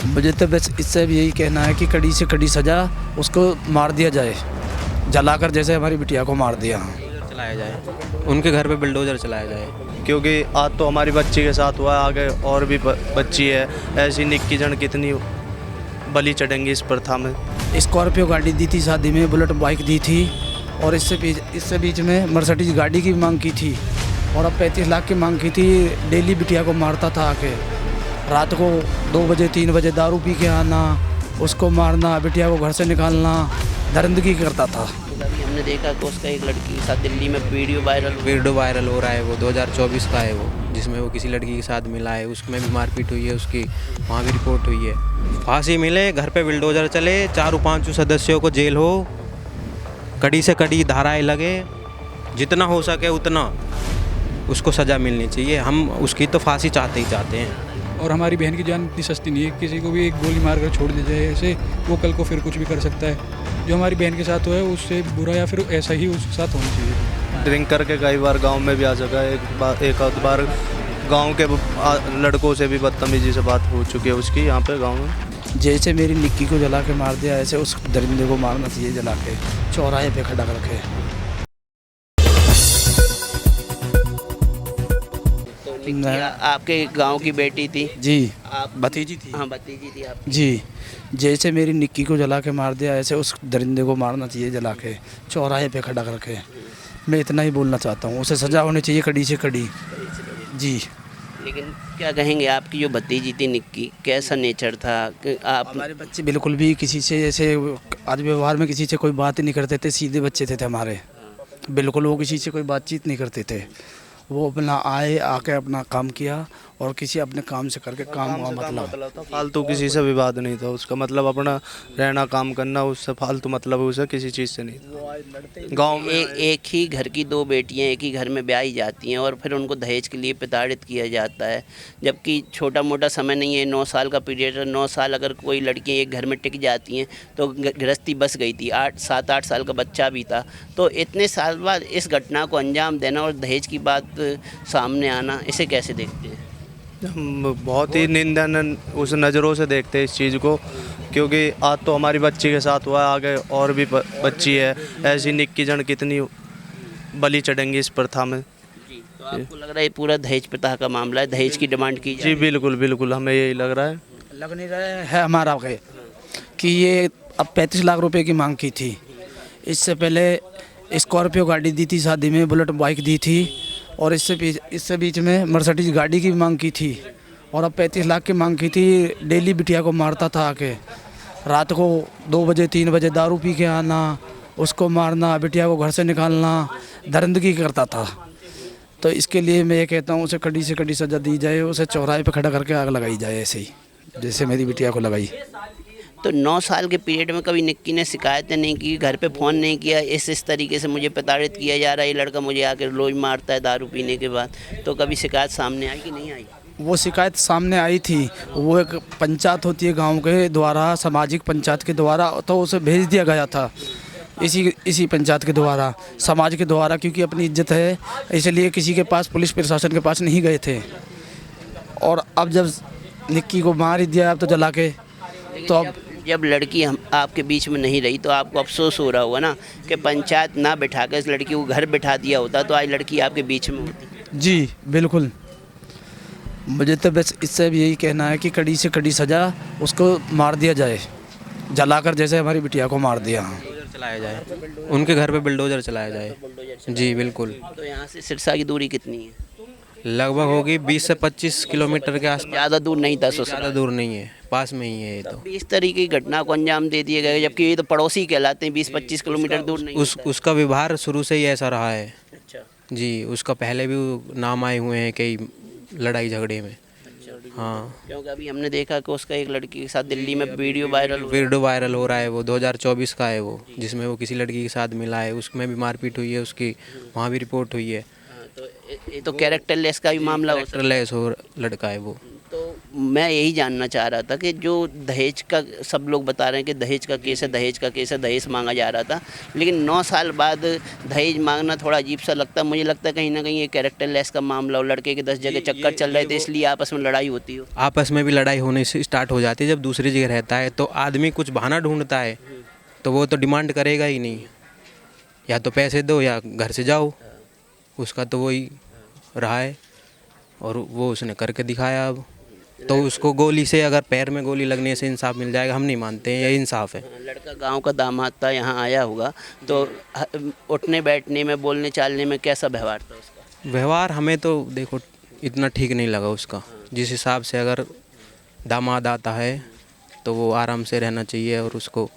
मुझे तो बस इससे भी यही कहना है कि कड़ी से कड़ी सज़ा उसको मार दिया जाए, जलाकर जैसे हमारी बिटिया को मार दिया। बुलडोजर चलाया जाए, उनके घर पे बुलडोजर चलाया जाए। क्योंकि आज तो हमारी बच्ची के साथ हुआ, आगे और भी बच्ची है, ऐसी निक्की जन कितनी बलि चढ़ेंगी इस प्रथा में। स्कॉर्पियो गाड़ी दी थी शादी में, बुलेट बाइक दी थी, और इससे बीच में मर्सिडीज गाड़ी की मांग की थी, और अब 35 लाख की मांग की थी। डेली बिटिया को मारता था आके, रात को 2 बजे 3 बजे दारू पी के आना, उसको मारना, बिटिया को घर से निकालना, दरिंदगी करता था। अभी हमने देखा कि उसका एक लड़की के साथ दिल्ली में वीडियो वायरल हो रहा है, वो 2024 का है वो, जिसमें वो किसी लड़की के साथ मिला है, उसमें भी मारपीट हुई है उसकी, वहाँ भी रिपोर्ट हुई है। फांसी मिले, घर पे बुलडोजर चले, 4-5 सदस्यों को जेल हो, कड़ी से कड़ी धाराएं लगे, जितना हो सके उतना उसको सज़ा मिलनी चाहिए। हम उसकी तो फांसी चाहते ही चाहते हैं। और हमारी बहन की जान इतनी सस्ती नहीं है, किसी को भी एक गोली मार कर छोड़ दिया जाए ऐसे, वो कल को फिर कुछ भी कर सकता है। जो हमारी बहन के साथ हुआ है उससे बुरा या फिर ऐसा ही उसके साथ होना चाहिए। ड्रिंक करके कई बार गांव में भी आ चुका है, एक आध बार गांव के लड़कों से भी बदतमीजी से बात हो चुकी है उसकी यहाँ पे गांव में। जैसे मेरी निक्की को जला के मार दिया, ऐसे उस दरिंदे को मारना चाहिए, जला के चौराहे पे खड़ा करके। आपके गांव की बेटी थी जी, आप भतीजी थी। हाँ, भतीजी थी आपकी। जी, जैसे मेरी निक्की को जला के मार दिया, ऐसे उस दरिंदे को मारना चाहिए, जला के चौराहे पे खड़ा करके। मैं इतना ही बोलना चाहता हूँ, उसे सज़ा होनी चाहिए कड़ी से कड़ी। जी। लेकिन क्या कहेंगे, आपकी जो भतीजी थी निक्की, कैसा नेचर था? कि आप हमारे बच्चे बिल्कुल भी किसी से ऐसे आज व्यवहार में किसी से कोई बात नहीं करते थे, सीधे बच्चे थे हमारे, बिल्कुल वो किसी से कोई बातचीत नहीं करते थे। वो अपना आके अपना काम किया, और किसी अपने काम से करके काम हुआ, मतलब था, फालतू किसी से विवाद नहीं था उसका, मतलब अपना रहना काम करना, उससे फालतू मतलब उसे किसी चीज़ से नहीं था। गांव में एक ही घर की 2 बेटियां एक ही घर में ब्याही जाती हैं और फिर उनको दहेज के लिए प्रताड़ित किया जाता है, जबकि छोटा मोटा समय नहीं है, 9 साल का पीरियड है। 9 साल अगर कोई लड़कियां एक घर में टिक जाती हैं तो गृहस्थी बस गई थी। 7-8 साल का बच्चा भी था, तो इतने साल बाद इस घटना को अंजाम देना और दहेज की बात सामने आना, इसे कैसे देखते हैं? हम बहुत ही निंदन उस नज़रों से देखते हैं इस चीज़ को, क्योंकि आज तो हमारी बच्ची के साथ हुआ, आगे और भी बच्ची है, ऐसी निक्की जन कितनी बलि चढ़ेंगी इस प्रथा में। जी, तो आपको लग रहा है ये पूरा दहेज प्रथा का मामला है, दहेज की डिमांड की जी बिल्कुल बिल्कुल, हमें यही लग रहा है। लग नहीं रहा है हमारा कि ये अब 35 लाख रुपए की मांग की थी। इससे पहले स्कॉर्पियो गाड़ी दी थी शादी में, बुलेट बाइक दी थी, और इससे बीच में मर्सिडीज गाड़ी की मांग की थी, और अब 35 लाख की मांग की थी। डेली बिटिया को मारता था आके, रात को 2 बजे 3 बजे दारू पी के आना, उसको मारना, बिटिया को घर से निकालना, दरिंदगी करता था। तो इसके लिए मैं ये कहता हूँ, उसे कड़ी से कड़ी सज़ा दी जाए, उसे चौराहे पे खड़ा करके आग लगाई जाए, ऐसे ही जैसे मेरी बिटिया को लगाई। तो 9 साल के पीरियड में कभी निक्की ने शिकायतें नहीं की, घर पे फ़ोन नहीं किया, इस तरीके से मुझे प्रताड़ित किया जा रहा है, ये लड़का मुझे आकर रोज मारता है दारू पीने के बाद, तो कभी शिकायत सामने आई कि नहीं आई? वो शिकायत सामने आई थी। वो एक पंचायत होती है गांव के द्वारा, सामाजिक पंचायत के द्वारा, तो उसे भेज दिया गया था इसी पंचायत के द्वारा, समाज के द्वारा, क्योंकि अपनी इज्जत है, इसलिए किसी के पास, पुलिस प्रशासन के पास नहीं गए थे। और अब जब निक्की को मार ही दिया, अब तो जला के, तो अब जब लड़की आपके बीच में नहीं रही तो आपको अफसोस हो रहा होगा ना कि पंचायत ना बिठा कर इस लड़की को घर बिठा दिया होता तो आज लड़की आपके बीच में होती। जी बिल्कुल, मुझे तो बस इससे भी यही कहना है कि कड़ी से कड़ी सज़ा उसको मार दिया जाए, जलाकर जैसे हमारी बिटिया को मार दिया। बुलडोजर चलाया जाए, उनके घर पे बुलडोजर चलाया जाए। जी बिल्कुल। तो यहाँ से सिरसा की दूरी कितनी है? लगभग होगी 20 से 25 किलोमीटर के आसपास। ज़्यादा दूर नहीं था ज़्यादा ससुराल, दूर नहीं है, पास में ही है ये तो। इस तरीके की घटना को अंजाम दे दिए गए, जबकि ये तो पड़ोसी कहलाते हैं, 20-25 किलोमीटर दूर नहीं उसका व्यवहार शुरू से ही ऐसा रहा है। अच्छा जी, उसका पहले भी नाम आए हुए हैं कई लड़ाई झगड़े में। हाँ, क्योंकि अभी हमने देखा कि उसका एक लड़की के साथ दिल्ली में वीडियो वायरल हो रहा है, वो 2024 का है वो, जिसमें वो किसी लड़की के साथ मिला है, उसमें भी मारपीट हुई है उसकी, वहाँ भी रिपोर्ट हुई है। तो ये तो कैरेक्टरलेस का भी मामला हो सकता कैरेक्टरलेस हो लड़का है वो। तो मैं यही जानना चाह रहा था कि जो दहेज का सब लोग बता रहे हैं कि दहेज का केस है, दहेज का केस है, दहेज मांगा जा रहा था, लेकिन 9 साल बाद दहेज मांगना थोड़ा अजीब सा लगता है। मुझे लगता है कहीं ना कहीं ये कैरेक्टर लेस का मामला हो, लड़के के 10 जगह चक्कर चल रहे थे इसलिए आपस में लड़ाई होती हो। आपस में भी लड़ाई होने से स्टार्ट हो जाती है। जब दूसरी जगह रहता है तो आदमी कुछ बहाना ढूंढता है, तो वो तो डिमांड करेगा ही नहीं, या तो पैसे दो या घर से जाओ। उसका तो वही रहा है और वो उसने करके दिखाया। अब तो उसको गोली से, अगर पैर में गोली लगने से इंसाफ मिल जाएगा, हम नहीं मानते हैं ये इंसाफ है। लड़का गांव का दामाद था, यहाँ आया होगा, तो उठने बैठने में, बोलने चालने में कैसा व्यवहार था उसका? व्यवहार हमें तो देखो इतना ठीक नहीं लगा उसका। जिस हिसाब से अगर दामाद आता है तो वो आराम से रहना चाहिए और उसको,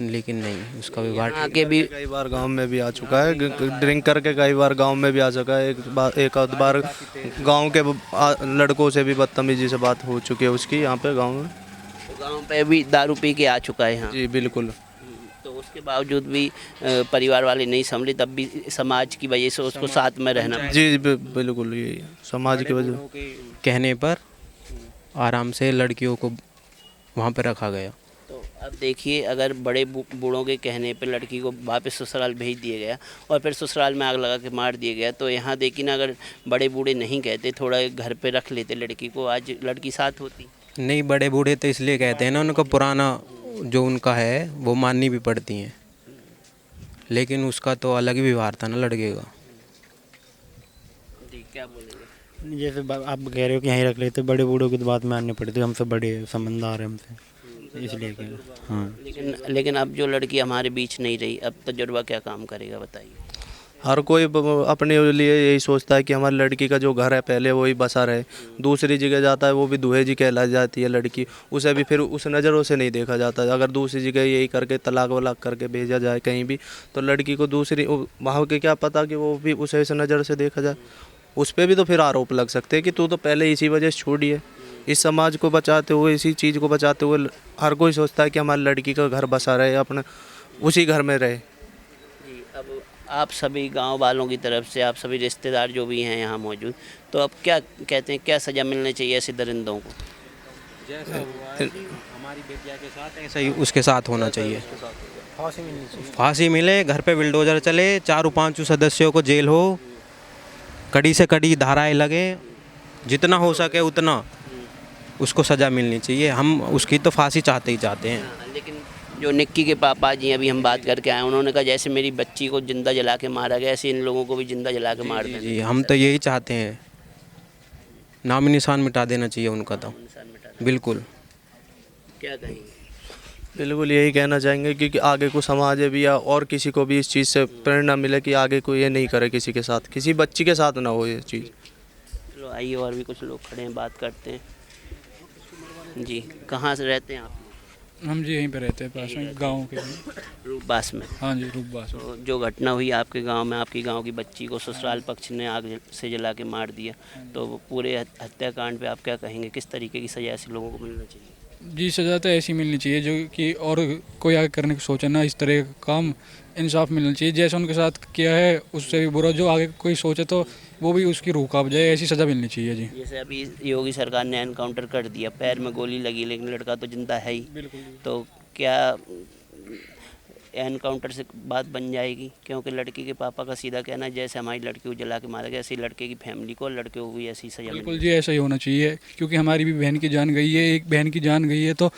लेकिन नहीं, उसका व्यवहार आगे भी कई बार गांव में भी आ चुका है, ड्रिंक करके कई बार गांव में भी आ चुका है। एक आध बार गांव के लड़कों से भी बदतमीजी से बात हो चुकी है उसकी यहाँ पे गांव में। गांव पे भी दारू पी के आ चुका है यहाँ। जी बिल्कुल। तो उसके बावजूद भी परिवार वाले नहीं संभले, तब भी समाज की वजह से उसको साथ में रहना पड़ा। जी बिल्कुल, ये समाज की वजह। कहने पर आराम से लड़कियों को वहाँ पर रखा गया। तो अब देखिए, अगर बड़े बूढ़ों के कहने पे लड़की को वापस ससुराल भेज दिया गया और फिर ससुराल में आग लगा के मार दिया गया, तो यहाँ देखिए ना, अगर बड़े बूढ़े नहीं कहते, थोड़ा घर पे रख लेते लड़की को, आज लड़की साथ होती। नहीं, बड़े बूढ़े तो इसलिए कहते हैं ना, उनका पुराना जो उनका है वो माननी भी पड़ती हैं, लेकिन उसका तो अलग ही व्यवहार था ना लड़के का। जी, क्या बोलेंगे? जैसे आप कह रहे हो कि यहीं रख लेते, बड़े बूढ़ों की तो बात माननी पड़ती है, हमसे बड़े समझदार हैं हमसे, इसलिए कि हाँ। लेकिन अब जो लड़की हमारे बीच नहीं रही, अब तजुर्बा क्या काम करेगा बताइए? हर कोई अपने लिए यही सोचता है कि हमारी लड़की का जो घर है पहले वही बसा रहे। दूसरी जगह जाता है वो भी दूल्हे जी कहला जाती है लड़की, उसे भी फिर उस नज़रों से नहीं देखा जाता। अगर दूसरी जगह यही करके तलाक वलाक करके भेजा जाए कहीं भी, तो लड़की को दूसरी वहाँ के क्या पता कि वो भी उसे इस नज़र से देखा जाए। उस पर भी तो फिर आरोप लग सकते हैं कि तू तो पहले इसी वजह से छोड़ी है। इस समाज को बचाते हुए, इसी चीज़ को बचाते हुए हर कोई सोचता है कि हमारी लड़की का घर बसा रहे, अपना उसी घर में रहे। जी, अब आप सभी गांव वालों की तरफ से, आप सभी रिश्तेदार जो भी हैं यहाँ मौजूद, तो अब क्या कहते हैं, क्या सज़ा मिलनी चाहिए ऐसे दरिंदों को? जैसा हुआ है हमारी बेटिया के साथ, ऐसा ही उसके साथ होना चाहिए। फांसी मिले, घर पे बिल्डोजर चले, 4-5 सदस्यों को जेल हो, कड़ी से कड़ी धाराएं लगे, जितना हो सके उतना उसको सज़ा मिलनी चाहिए। हम उसकी तो फांसी चाहते ही चाहते हैं। लेकिन जो निक्की के पापा जी अभी हम बात करके आए, उन्होंने कहा जैसे मेरी बच्ची को जिंदा जला के मारा गया, ऐसे इन लोगों को भी जिंदा जला के मार देना। जी, हम तो यही चाहते हैं, नाम निशान मिटा देना चाहिए उनका तो, बिल्कुल। क्या कहेंगे? बिल्कुल यही कहना चाहेंगे कि आगे को समाज भी या और किसी को भी इस चीज़ से प्रेरणा मिले कि आगे को ये नहीं करे, किसी के साथ, किसी बच्ची के साथ ना हो ये चीज़। चलो आइए, और भी कुछ लोग खड़े हैं, बात करते हैं। जी, कहाँ से रहते हैं आप? हम जी यहीं पे रहते हैं, पास में गाँव के। रूपबास में। हाँ जी, रूपबास। तो जो घटना हुई आपके गांव में, आपकी गांव की बच्ची को ससुराल पक्ष ने आग से जला के मार दिया, तो वो पूरे हत्याकांड पे आप क्या कहेंगे? किस तरीके की सजा ऐसे लोगों को मिलना चाहिए? जी, सज़ा तो ऐसी मिलनी चाहिए जो कि और कोई आगे करने की सोचे ना, इस तरह का काम इंसाफ मिलना चाहिए। जैसे उनके साथ किया है उससे भी बुरा जो आगे कोई सोचे तो वो भी उसकी रूह काँप जाए, ऐसी सज़ा मिलनी चाहिए जी। जैसे अभी योगी सरकार ने एनकाउंटर कर दिया, पैर में गोली लगी लेकिन लड़का तो जिंदा है ही, तो क्या एनकाउंटर से बात बन जाएगी? क्योंकि लड़की के पापा का सीधा कहना है जैसे हमारी लड़की को जला के मारा गया, ऐसे ही लड़के की फैमिली को और लड़के को भी ऐसी सजा बिल्कुल जी, ऐसा ही होना चाहिए, क्योंकि हमारी भी बहन की जान गई है, एक बहन की जान गई है, तो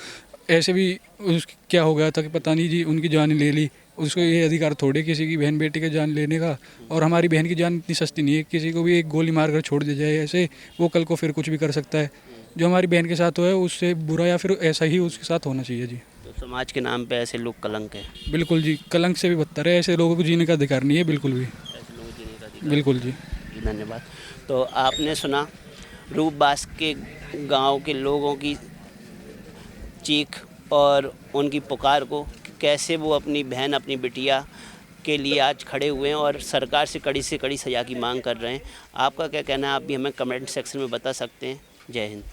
ऐसे भी उस क्या हो गया था कि पता नहीं जी, उनकी जान ले ली। उसको ये अधिकार थोड़े किसी की बहन बेटी का जान लेने का, और हमारी बहन की जान इतनी सस्ती नहीं है, किसी को भी एक गोली मार कर छोड़ दिया जाए ऐसे, वो कल को फिर कुछ भी कर सकता है। जो हमारी बहन के साथ हुआ है उससे बुरा या फिर ऐसा ही उसके साथ होना चाहिए जी। तो समाज के नाम पे ऐसे लोग कलंक है। बिल्कुल जी, कलंक से भी बदतर है, ऐसे लोगों को जीने का अधिकार नहीं है बिल्कुल भी। ऐसे लोगों को जीने का अधिकार। बिल्कुल जी। धन्यवाद। तो आपने सुना रूपबास के गांव के लोगों की चीख और उनकी पुकार को, कैसे वो अपनी बहन, अपनी बिटिया के लिए आज खड़े हुए हैं और सरकार से कड़ी सज़ा की मांग कर रहे हैं। आपका क्या कहना है? आप भी हमें कमेंट सेक्शन में बता सकते हैं। जय हिंद।